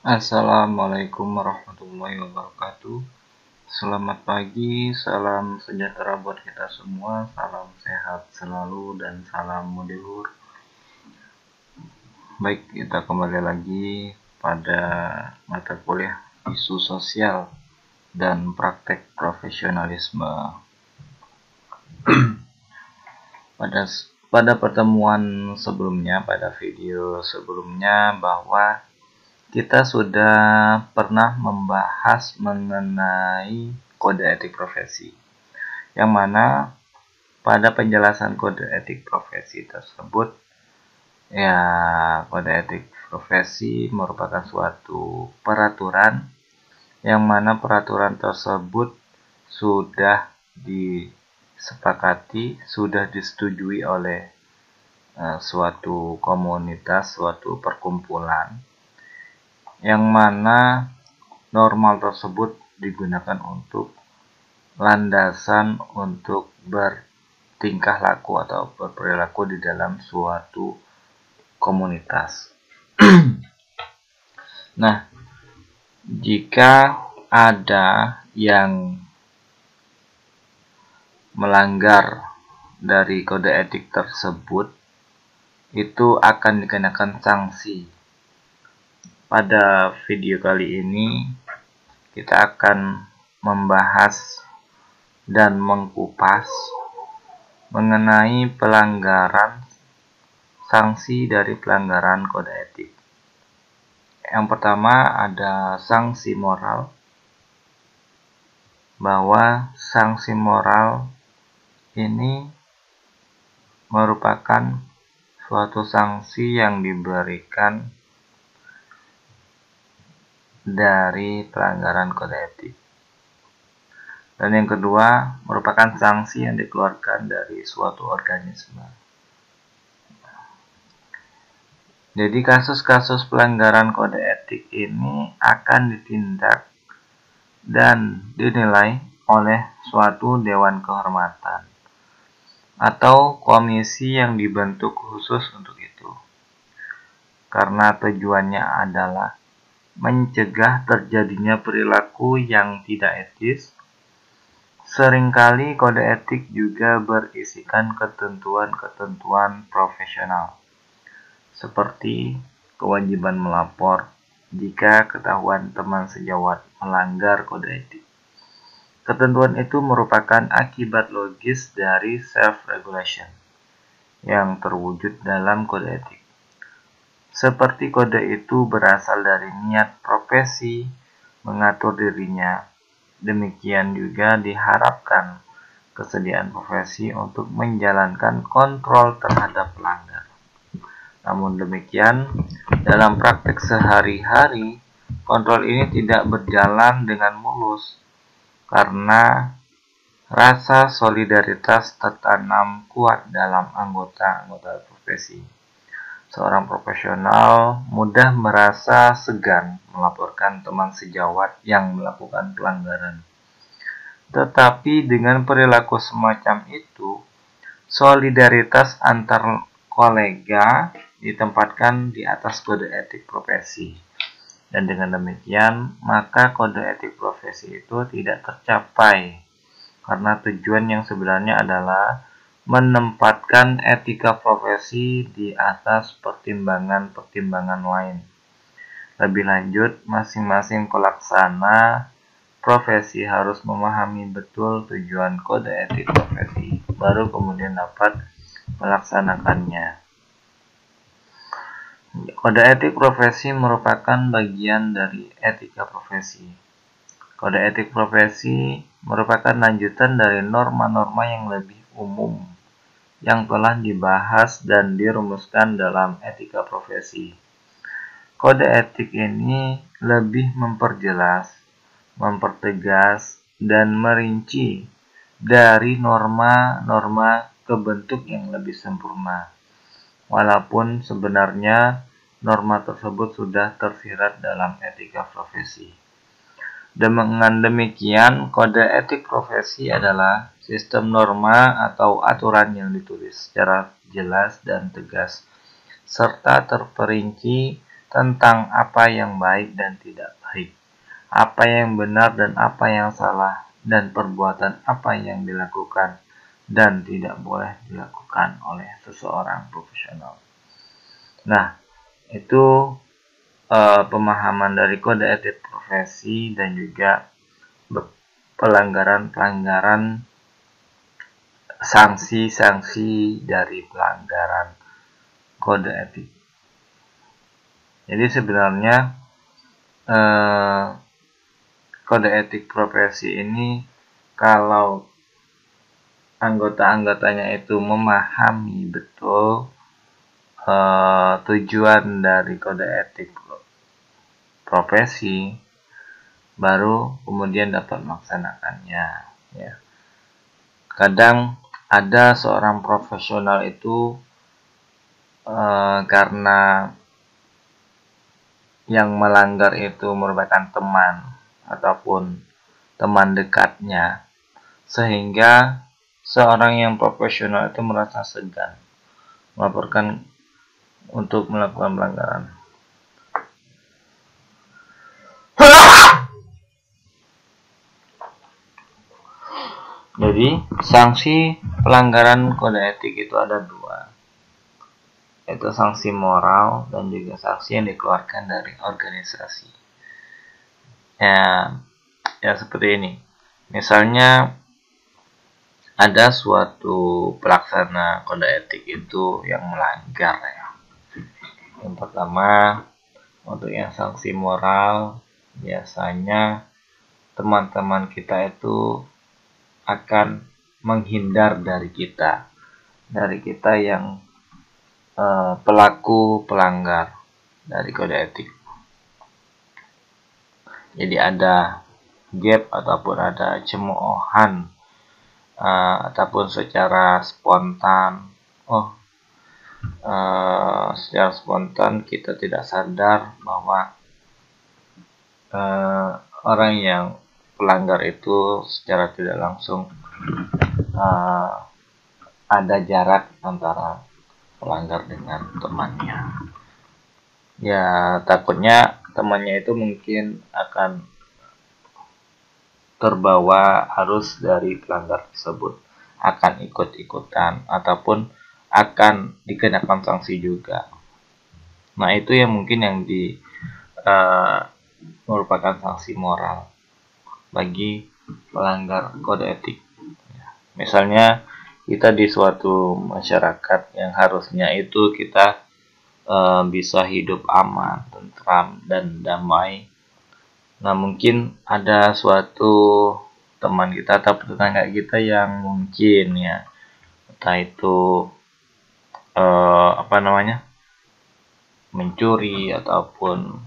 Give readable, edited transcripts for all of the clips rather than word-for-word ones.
Assalamualaikum warahmatullahi wabarakatuh. Selamat pagi, salam sejahtera buat kita semua, salam sehat selalu dan salam luhur. Baik, kita kembali lagi pada mata kuliah isu sosial dan praktek profesionalisme. Pada pertemuan sebelumnya, pada video sebelumnya, bahwa kita sudah pernah membahas mengenai kode etik profesi, yang mana pada penjelasan kode etik profesi tersebut, ya, kode etik profesi merupakan suatu peraturan, yang mana peraturan tersebut sudah disepakati, sudah disetujui oleh suatu komunitas, suatu perkumpulan, yang mana normal tersebut digunakan untuk landasan untuk bertingkah laku atau berperilaku di dalam suatu komunitas. Nah, jika ada yang melanggar dari kode etik tersebut, itu akan dikenakan sanksi. Pada video kali ini, kita akan membahas dan mengkupas mengenai pelanggaran, sanksi dari pelanggaran kode etik. Yang pertama ada sanksi moral, bahwa sanksi moral ini merupakan suatu sanksi yang diberikan dari pelanggaran kode etik. Dan yang kedua merupakan sanksi yang dikeluarkan dari suatu organisme. Jadi kasus-kasus pelanggaran kode etik ini akan ditindak dan dinilai oleh suatu dewan kehormatan atau komisi yang dibentuk khusus untuk itu. Karena tujuannya adalah mencegah terjadinya perilaku yang tidak etis. Seringkali kode etik juga berisikan ketentuan-ketentuan profesional, seperti kewajiban melapor jika ketahuan teman sejawat melanggar kode etik. Ketentuan itu merupakan akibat logis dari self-regulation yang terwujud dalam kode etik. Seperti kode itu berasal dari niat profesi mengatur dirinya, demikian juga diharapkan kesediaan profesi untuk menjalankan kontrol terhadap pelanggar. Namun demikian, dalam praktek sehari-hari, kontrol ini tidak berjalan dengan mulus karena rasa solidaritas tertanam kuat dalam anggota-anggota profesi. Seorang profesional mudah merasa segan melaporkan teman sejawat yang melakukan pelanggaran. Tetapi dengan perilaku semacam itu, solidaritas antar kolega ditempatkan di atas kode etik profesi. Dan dengan demikian, maka kode etik profesi itu tidak tercapai, karena tujuan yang sebenarnya adalah menempatkan etika profesi di atas pertimbangan-pertimbangan lain. Lebih lanjut, masing-masing pelaksana profesi harus memahami betul tujuan kode etik profesi, baru kemudian dapat melaksanakannya. Kode etik profesi merupakan bagian dari etika profesi. Kode etik profesi merupakan lanjutan dari norma-norma yang lebih umum yang telah dibahas dan dirumuskan dalam etika profesi. Kode etik ini lebih memperjelas, mempertegas, dan merinci dari norma-norma ke bentuk yang lebih sempurna. Walaupun sebenarnya norma tersebut sudah tersirat dalam etika profesi. Dengan demikian, kode etik profesi adalah sistem norma atau aturan yang ditulis secara jelas dan tegas, serta terperinci tentang apa yang baik dan tidak baik, apa yang benar dan apa yang salah, dan perbuatan apa yang dilakukan dan tidak boleh dilakukan oleh seseorang profesional. Nah, itu pemahaman dari kode etik profesi dan juga pelanggaran-pelanggaran, sanksi-sanksi dari pelanggaran kode etik. Jadi sebenarnya kode etik profesi ini kalau anggota-anggotanya itu memahami betul tujuan dari kode etik profesi, baru kemudian dapat melaksanakannya. Ya. Kadang ada seorang profesional itu karena yang melanggar itu merupakan teman ataupun teman dekatnya, sehingga seorang yang profesional itu merasa segan melaporkan untuk melakukan pelanggaran. Jadi, sanksi pelanggaran kode etik itu ada dua, yaitu sanksi moral dan juga sanksi yang dikeluarkan dari organisasi. Ya seperti ini. Misalnya ada suatu pelaksana kode etik itu yang melanggar ya. Yang pertama, untuk yang sanksi moral, biasanya teman-teman kita itu akan menghindar dari kita yang pelaku pelanggar dari kode etik. Jadi ada gap ataupun ada cemoohan ataupun secara spontan. Secara spontan kita tidak sadar bahwa orang yang pelanggar itu secara tidak langsung ada jarak antara pelanggar dengan temannya. Ya, takutnya temannya itu mungkin akan terbawa arus dari pelanggar tersebut, akan ikut-ikutan ataupun akan dikenakan sanksi juga. Nah, itu yang mungkin yang merupakan sanksi moral bagi pelanggar kode etik. Misalnya kita di suatu masyarakat yang harusnya itu kita bisa hidup aman, tentram, dan damai. Nah, mungkin ada suatu teman kita atau tetangga kita yang mungkin ya, entah itu mencuri ataupun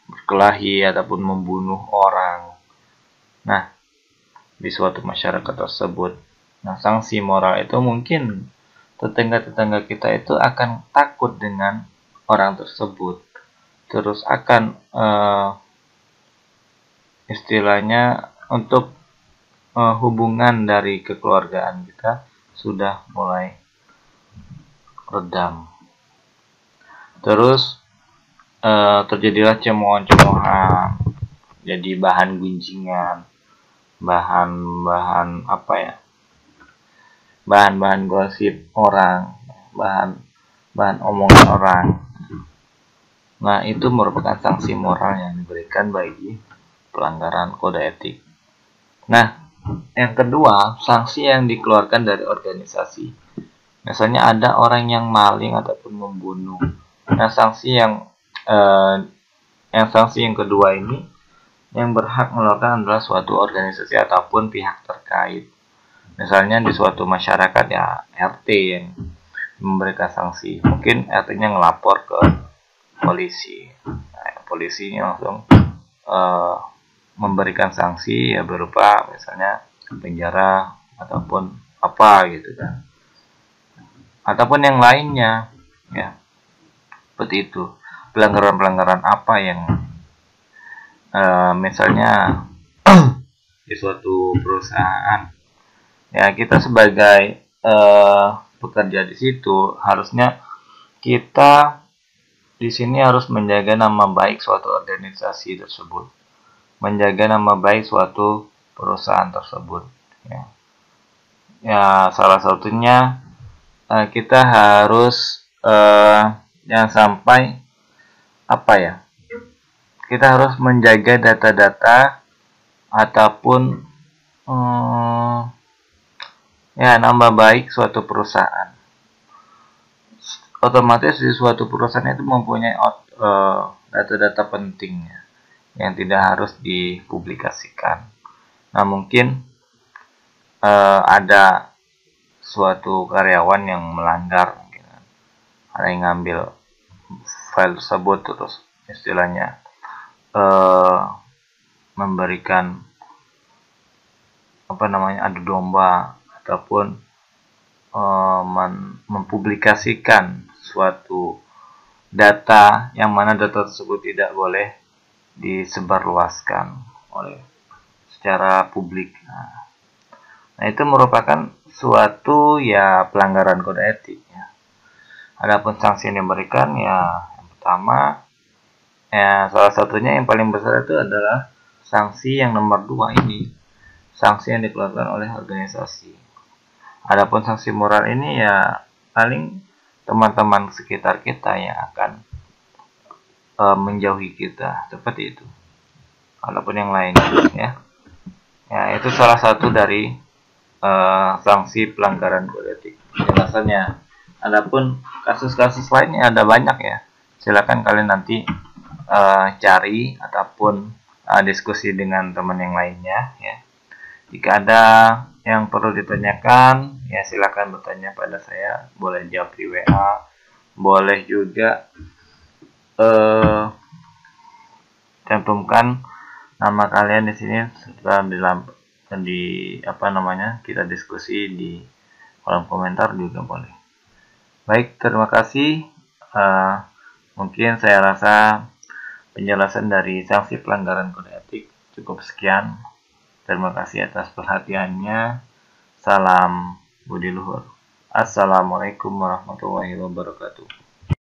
berkelahi ataupun membunuh orang. Nah, di suatu masyarakat tersebut, nah sanksi moral itu mungkin tetangga-tetangga kita itu akan takut dengan orang tersebut, terus akan istilahnya untuk hubungan dari kekeluargaan kita sudah mulai redam. Terus terjadilah cemoohan-cemoohan, jadi bahan gunjingan, bahan-bahan bahan-bahan gosip orang, bahan omongan orang. Nah, itu merupakan sanksi moral yang diberikan bagi pelanggaran kode etik. Nah, yang kedua, sanksi yang dikeluarkan dari organisasi. Misalnya ada orang yang maling ataupun membunuh. Nah, sanksi yang kedua ini yang berhak mengeluarkan adalah suatu organisasi ataupun pihak terkait. Misalnya di suatu masyarakat ya RT yang memberikan sanksi. Mungkin RT-nya ngelapor ke polisi. Nah, polisinya langsung memberikan sanksi ya berupa misalnya penjara ataupun apa gitu kan. Ataupun yang lainnya ya. Seperti itu. Pelanggaran-pelanggaran apa yang misalnya di suatu perusahaan ya, kita sebagai pekerja di situ harusnya kita di sini harus menjaga nama baik suatu organisasi tersebut, menjaga nama baik suatu perusahaan tersebut. Ya, ya salah satunya kita harus jangan sampai apa ya? Kita harus menjaga data-data ataupun ya nama baik suatu perusahaan. Otomatis di suatu perusahaan itu mempunyai data-data pentingnya yang tidak harus dipublikasikan. Nah, mungkin ada suatu karyawan yang melanggar, mungkin ada yang ngambil file tersebut terus istilahnya memberikan adu domba ataupun mempublikasikan suatu data yang mana data tersebut tidak boleh disebarluaskan oleh secara publik. Nah, itu merupakan suatu ya pelanggaran kode etik ya. Adapun sanksi yang diberikan ya yang pertama ya salah satunya yang paling besar itu adalah sanksi yang nomor 2 ini, sanksi yang dikeluarkan oleh organisasi. Adapun sanksi moral ini ya paling teman-teman sekitar kita yang akan menjauhi kita, seperti itu. Adapun yang lain ya, ya itu salah satu dari sanksi pelanggaran kode etik penjelasannya. Adapun kasus-kasus lainnya ada banyak ya. Silakan kalian nanti cari ataupun diskusi dengan teman yang lainnya ya. Jika ada yang perlu ditanyakan, ya silakan bertanya pada saya. Boleh jawab di WA, boleh juga cantumkan nama kalian di sini setelah kita diskusi di kolom komentar juga boleh. Baik, terima kasih. Mungkin saya rasa penjelasan dari sanksi pelanggaran kode etik cukup sekian. Terima kasih atas perhatiannya. Salam budi luhur. Assalamualaikum warahmatullahi wabarakatuh.